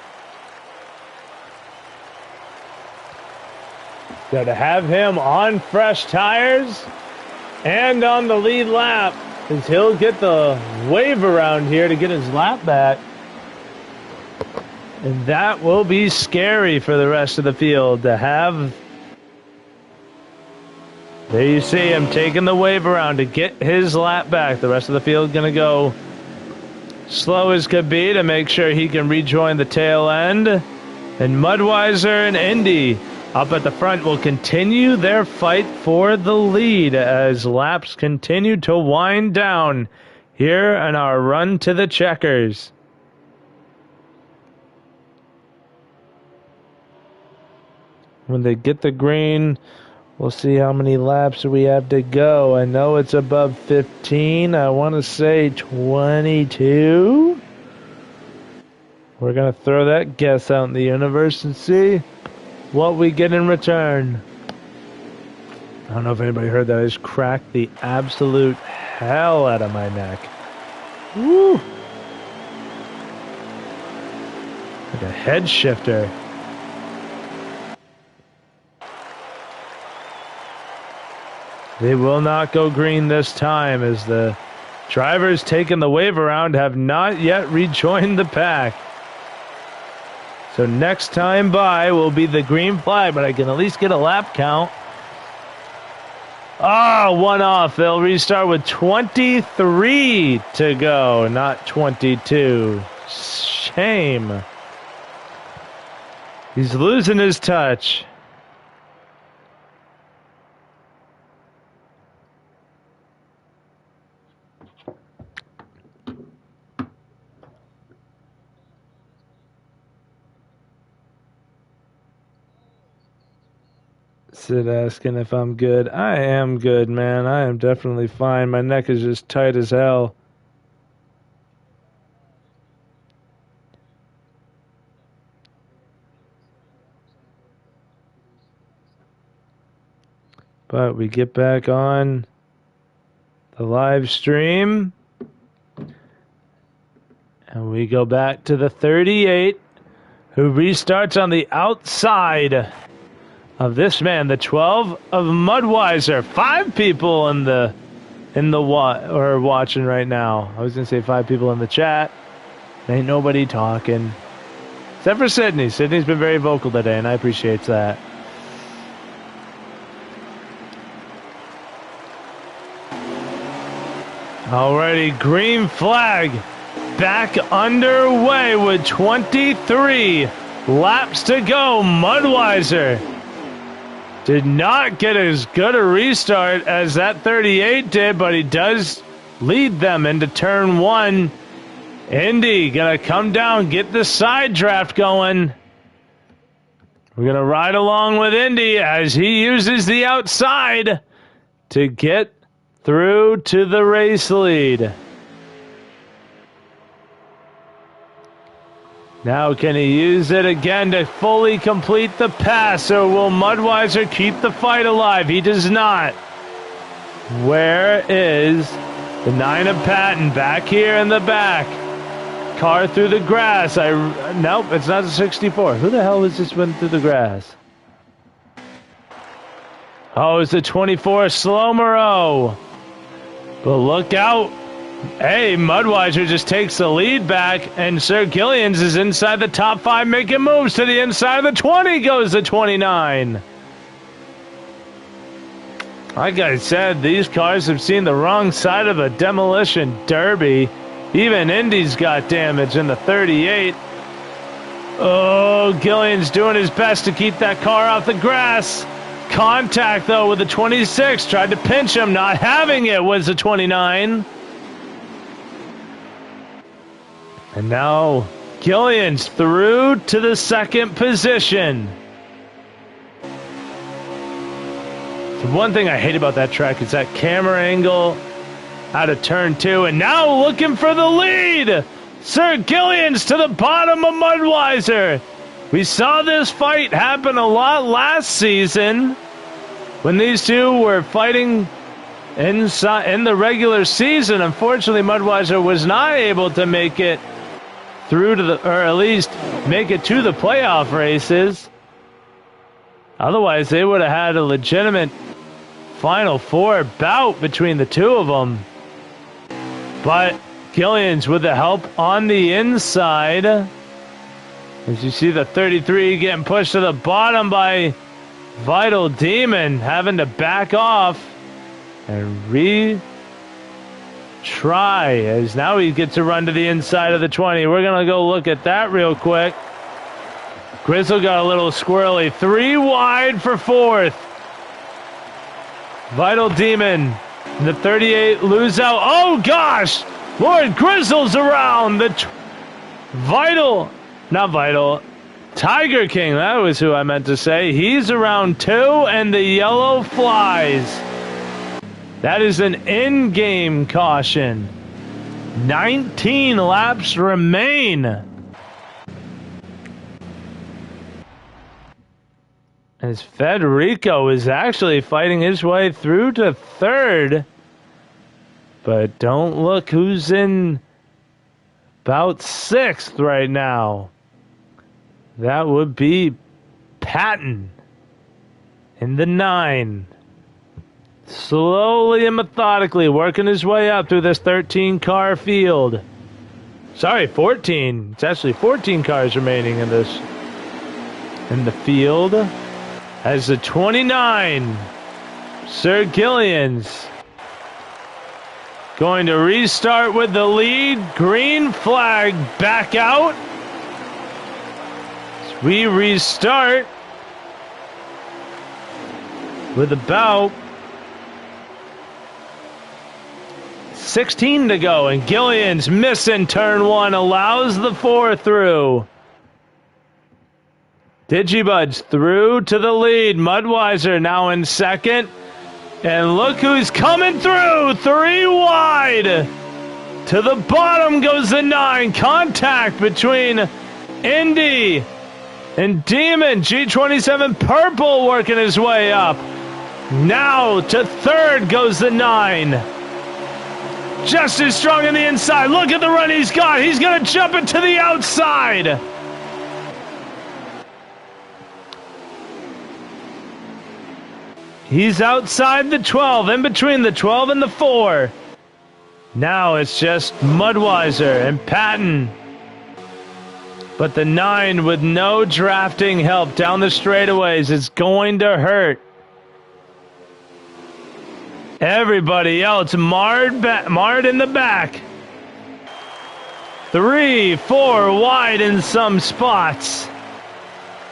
So to have him on fresh tires and on the lead lap, as he'll get the wave around here to get his lap back. And that will be scary for the rest of the field to have There you see him taking the wave around to get his lap back. The rest of the field going to go slow as could be to make sure he can rejoin the tail end. And Mudweiser and Indy up at the front will continue their fight for the lead as laps continue to wind down here in our run to the checkers. When they get the green, we'll see how many laps we have to go. I know it's above 15. I want to say 22. We're going to throw that guess out in the universe and see what we get in return. I don't know if anybody heard that. I just cracked the absolute hell out of my neck. Woo! Like a head shifter. They will not go green this time as the drivers taking the wave around have not yet rejoined the pack. So next time by will be the green flag, but I can at least get a lap count. One off. They'll restart with 23 to go, not 22. Shame. He's losing his touch. Sid asking if I'm good. I am good, man. I am definitely fine. My neck is just tight as hell. But we get back on the live stream. And we go back to the 38, who restarts on the outside of this man, the 12 of Mudweiser. 5 people in the watching right now. I was gonna say 5 people in the chat. Ain't nobody talking, except for Sydney. Sydney's been very vocal today, and I appreciate that. Alrighty, green flag back underway with 23 laps to go. Mudweiser did not get as good a restart as that 38 did, but he does lead them into turn 1. Indy gonna come down, get the side draft going. We're gonna ride along with Indy as he uses the outside to get through to the race lead. Now can he use it again to fully complete the pass, or will Mudweiser keep the fight alive? He does not. Where is the 9 of Patton? Back here in the back. Car through the grass. Nope, it's not a 64. Who the hell was this went through the grass? Oh, it's the 24 Slow Moreau. But look out. Hey, Mudweiser just takes the lead back, and Sir Gillians is inside the top 5, making moves to the inside of the 20, goes the 29. Like I said, these cars have seen the wrong side of a demolition derby. Even Indy's got damage in the 38. Oh, Gillian's doing his best to keep that car off the grass. Contact, though, with the 26. Tried to pinch him, not having it was the 29. And now Gillian's through to the 2nd position. So one thing I hate about that track is that camera angle out of turn 2. And now looking for the lead. Sir Gillian's to the bottom of Mudweiser. We saw this fight happen a lot last season when these two were fighting in the regular season. Unfortunately, Mudweiser was not able to make it through to or at least make it to the playoff races. Otherwise, they would have had a legitimate Final Four bout between the two of them. But Gillians with the help on the inside. As you see the 33 getting pushed to the bottom by Vital Demon having to back off and retry, as now he gets to run to the inside of the 20. We're going to go look at that real quick. Grizzle got a little squirrely. 3 wide for 4th. Vital Demon. The 38 lose out. Oh, gosh! Lord Grizzle's around. Tiger King, that was who I meant to say. He's around 2, and the yellow flies. That is an in-game caution. 19 laps remain. As Federico is actually fighting his way through to 3rd. But don't look who's in about 6th right now. That would be Patton in the 9. Slowly and methodically working his way up through this 13-car field. Sorry, 14. It's actually 14 cars remaining in the field. As the 29, Sir Gillians, going to restart with the lead. Green flag back out. As we restart with about 16 to go, and Gillian's missing turn 1, allows the 4 through. Digibuds through to the lead. Mudweiser now in 2nd. And look who's coming through. 3 wide. To the bottom goes the 9. Contact between Indy and Demon. G27 Purple working his way up. Now to 3rd goes the 9. Just as strong on the inside. Look at the run he's got. He's going to jump it to the outside. He's outside the 12, in between the 12 and the 4. Now it's just Mudweiser and Patton. But the 9 with no drafting help down the straightaways is going to hurt. Everybody else marred in the back. 3, 4 wide in some spots.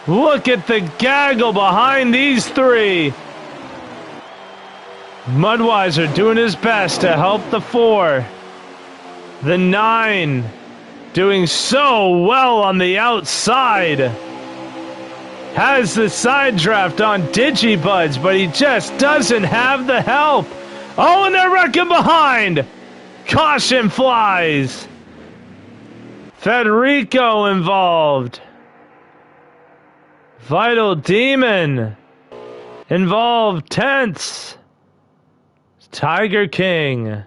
Look at the gaggle behind these 3. Mudweiser doing his best to help the 4. The 9 doing so well on the outside. Has the side draft on Digibuds, but he just doesn't have the help. Oh, and they're wrecking behind. Caution flies. Federico involved. Vital Demon involved. Tense. Tiger King.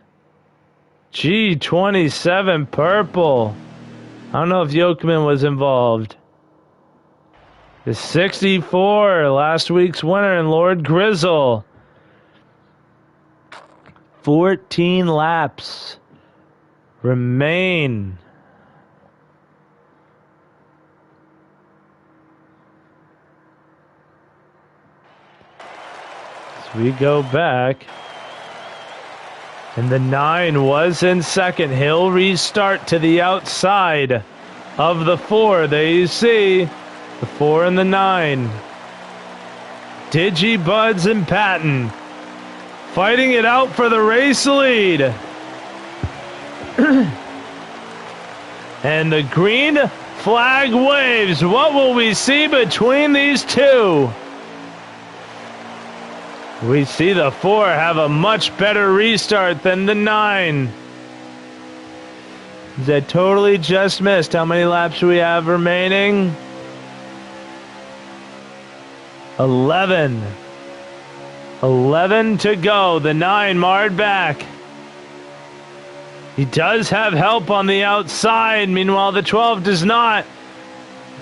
G27 Purple. I don't know if Yokeman was involved. The 64, last week's winner, and Lord Grizzle. 14 laps remain. As we go back. And the 9 was in 2nd. He'll restart to the outside of the 4. There you see the 4 and the 9. Digibuds and Patton fighting it out for the race lead. And the green flag waves. What will we see between these 2? We see the 4 have a much better restart than the 9. That totally just missed. How many laps do we have remaining? 11. 11 to go. The 9 marred back. He does have help on the outside. Meanwhile, the 12 does not.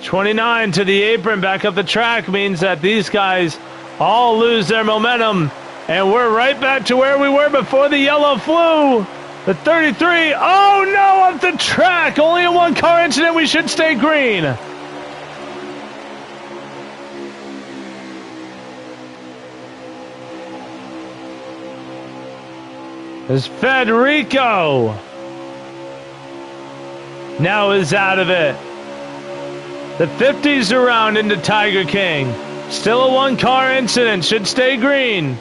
29 to the apron back up the track means that these guys all lose their momentum, and we're right back to where we were before the yellow flew. The 33, oh no, off the track. Only a 1-car incident. We should stay green. as Federico now is out of it. The 50's around into Tiger King. Still a one-car incident. Should stay green.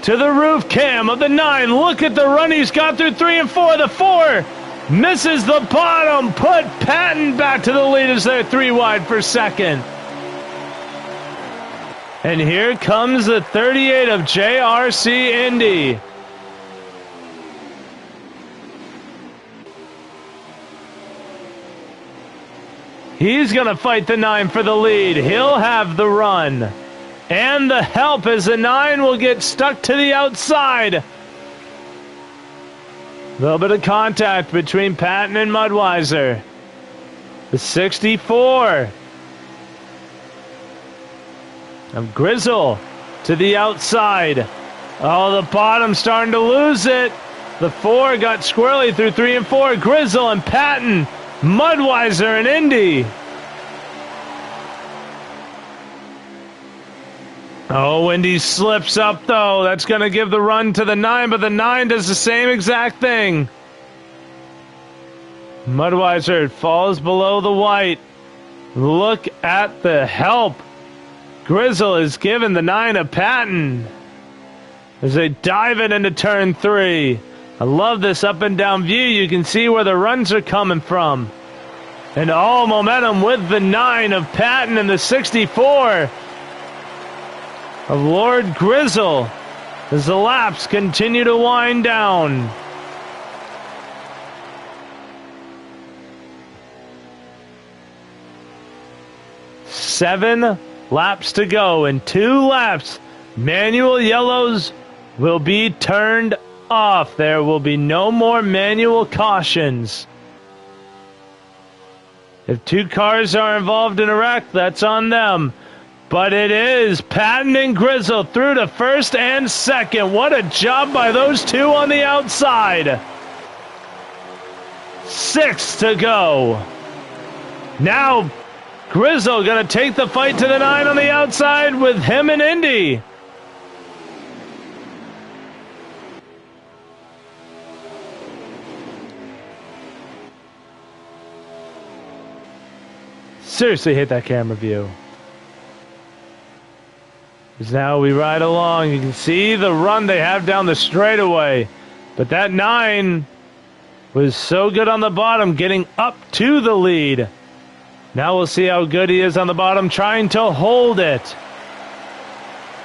To the roof cam of the 9. Look at the run he's got through 3 and 4. The 4 misses the bottom. Put Patton back to the lead as they're 3 wide for second. And here comes the 38 of JRC Indy. He's going to fight the 9 for the lead. He'll have the run. And the help as the 9 will get stuck to the outside. A little bit of contact between Patton and Mudweiser. The 64 of Grizzle to the outside. Oh, the bottom starting to lose it. The 4 got squirrely through 3 and 4. Grizzle and Patton, Mudweiser and Indy. Oh, Indy slips up, though. That's going to give the run to the 9, but the 9 does the same exact thing. Mudweiser falls below the white. Look at the help. Grizzle is giving the 9 a Patton as they dive it into turn 3. I love this up and down view. You can see where the runs are coming from. And all momentum with the 9 of Patton and the 64 of Lord Grizzle as the laps continue to wind down. Seven laps to go. In 2 laps, manual yellows will be turned off. There will be no more manual cautions. If 2 cars are involved in a wreck, that's on them. But it is Patton and Grizzle through to first and second. What a job by those 2 on the outside. 6 to go. Now Grizzle going to take the fight to the 9 on the outside with him and Indy. Seriously hit that camera view. As now we ride along. You can see the run they have down the straightaway. But that 9 was so good on the bottom, getting up to the lead. Now we'll see how good he is on the bottom, trying to hold it.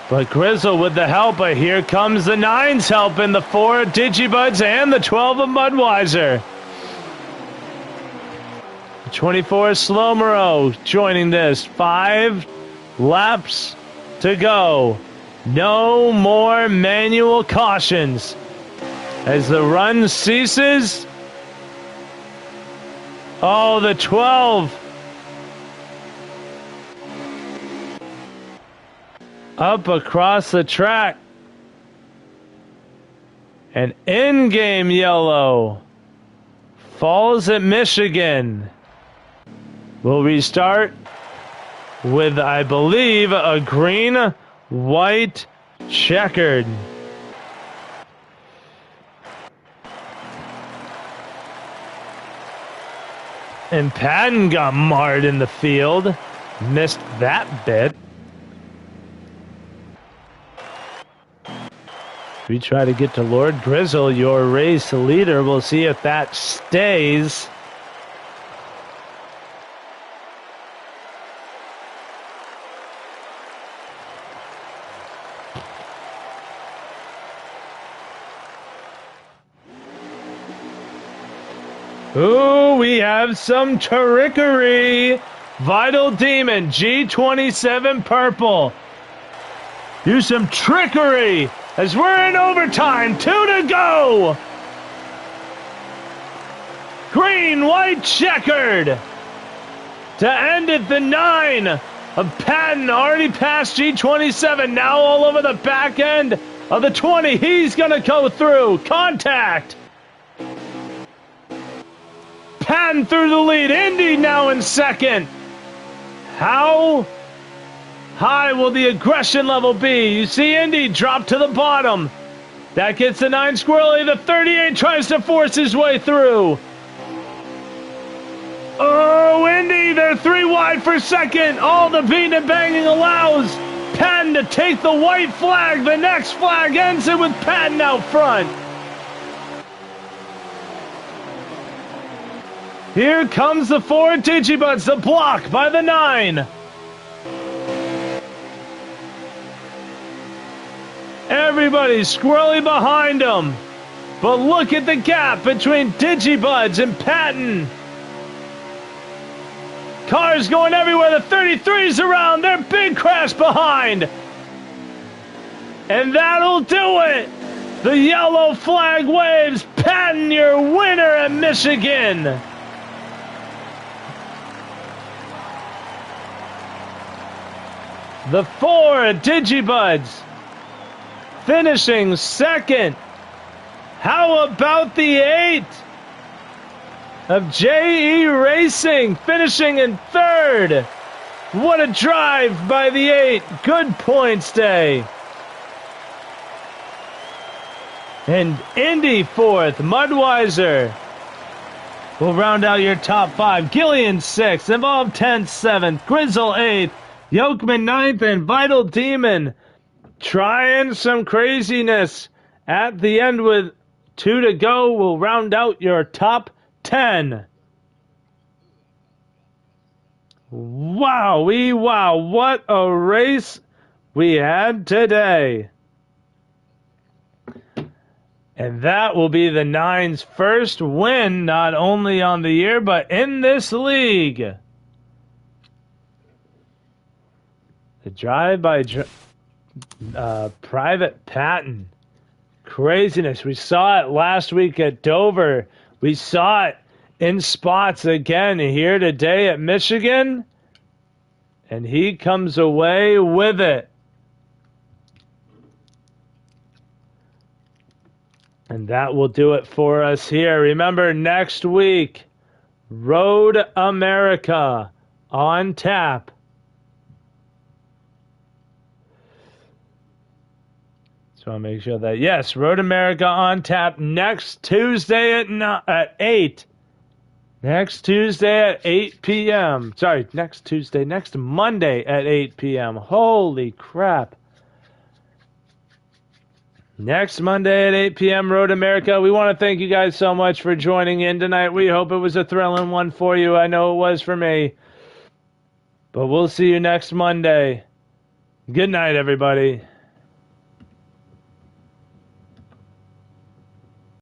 But Grizzle with the help. Here comes the 9's help in the 4 Digibuds and the 12 of Mudweiser. 24 Slowmero joining this. 5 laps to go. No more manual cautions. As the run ceases. Oh, the 12. Up across the track. An in-game yellow. Falls at Michigan. We'll restart with, I believe, a green, white, checkered. And Patton got marred in the field. Missed that bit. We try to get to Lord Grizzle, your race leader. We'll see if that stays. Ooh, we have some trickery. Vital Demon, G27 purple. Do some trickery as we're in overtime. 2 to go. Green, white, checkered. To end it, the 9 of Patton already past G27. Now all over the back end of the 20. He's going to go through. Contact. Patton through the lead. Indy now in second. How high will the aggression level be? You see Indy drop to the bottom. That gets the 9 squirrely. The 38 tries to force his way through. Oh, Indy, they're 3 wide for second. All the beating and banging allows Patton to take the white flag. The next flag ends it with Patton out front. Here comes the 4 Digibuds, the block by the 9. Everybody's squirrely behind them. But look at the gap between Digibuds and Patton. Cars going everywhere. The 33's around. Their big crash behind. And that'll do it. The yellow flag waves. Patton, your winner at Michigan. The 4 Digibuds finishing second. How about the 8 of JE Racing finishing in third? What a drive by the 8. Good points day. And Indy 4th. Mudweiser will round out your top 5. Gillian 6th. Evolve 10th, 7th. Grizzle 8th. Yokeman 9th. And Vital Demon trying some craziness at the end with 2 to go. Will round out your top 10. Wow, what a race we had today. And that will be the 9's first win, not only on the year, but in this league. The drive by Private Patton. Craziness. We saw it last week at Dover. We saw it in spots again here today at Michigan. And he comes away with it. And that will do it for us here. Remember, next week, Road America on tap. So I'll make sure that, yes, Road America on tap next Tuesday at 8. Next Tuesday at 8 p.m. Sorry, next Monday at 8 p.m. Holy crap. Next Monday at 8 p.m., Road America. We want to thank you guys so much for joining in tonight. We hope it was a thrilling one for you. I know it was for me. But we'll see you next Monday. Good night, everybody.